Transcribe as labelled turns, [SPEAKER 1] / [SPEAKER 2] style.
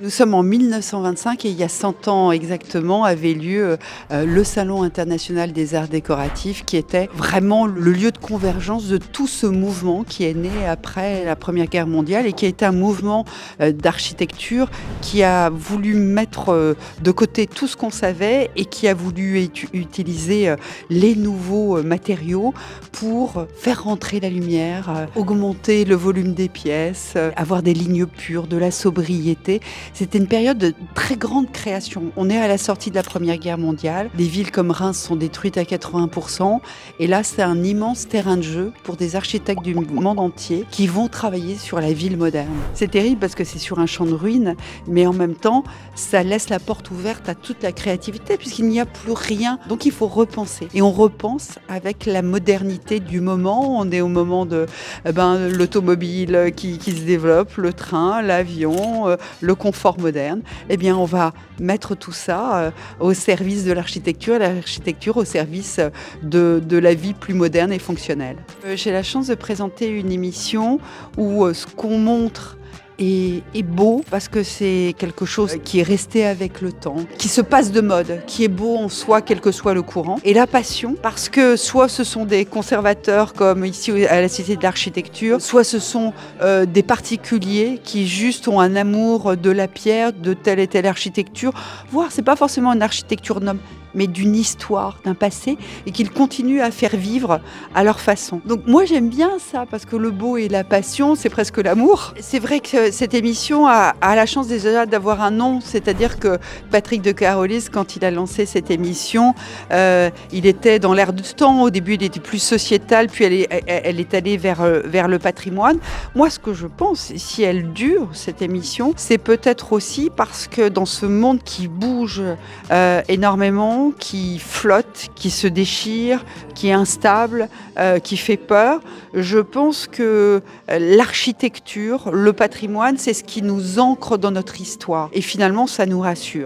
[SPEAKER 1] Nous sommes en 1925 et il y a 100 ans exactement avait lieu le Salon international des arts décoratifs qui était vraiment le lieu de convergence de tout ce mouvement qui est né après la Première Guerre mondiale et qui a été un mouvement d'architecture qui a voulu mettre de côté tout ce qu'on savait et qui a voulu utiliser les nouveaux matériaux pour faire rentrer la lumière, augmenter le volume des pièces, avoir des lignes pures, de la sobriété. C'était une période de très grande création. On est à la sortie de la Première Guerre mondiale. Des villes comme Reims sont détruites à 80%. Et là, c'est un immense terrain de jeu pour des architectes du monde entier qui vont travailler sur la ville moderne. C'est terrible parce que c'est sur un champ de ruines, mais en même temps, ça laisse la porte ouverte à toute la créativité puisqu'il n'y a plus rien. Donc il faut repenser. Et on repense avec la modernité du moment. On est au moment de l'automobile qui se développe, le train, l'avion, le confort moderne. Eh bien, on va mettre tout ça au service de l'architecture et l'architecture au service de la vie plus moderne et fonctionnelle. J'ai la chance de présenter une émission où ce qu'on montre est beau parce que c'est quelque chose qui est resté avec le temps, qui se passe de mode, qui est beau en soi quel que soit le courant. Et la passion, parce que soit ce sont des conservateurs comme ici à la Cité de l'Architecture, soit ce sont des particuliers qui juste ont un amour de la pierre, de telle et telle architecture, voire c'est pas forcément une architecture noble, mais d'une histoire, d'un passé, et qu'ils continuent à faire vivre à leur façon. Donc moi j'aime bien ça, parce que le beau et la passion, c'est presque l'amour. C'est vrai que cette émission a la chance déjà d'avoir un nom, c'est-à-dire que Patrick de Carolis, quand il a lancé cette émission, il était dans l'air du temps. Au début, il était plus sociétal, puis elle est allée vers le patrimoine. Moi, ce que je pense, si elle dure, cette émission, c'est peut-être aussi parce que dans ce monde qui bouge énormément, qui flotte, qui se déchire, qui est instable, qui fait peur. Je pense que l'architecture, le patrimoine, c'est ce qui nous ancre dans notre histoire. Et finalement, ça nous rassure.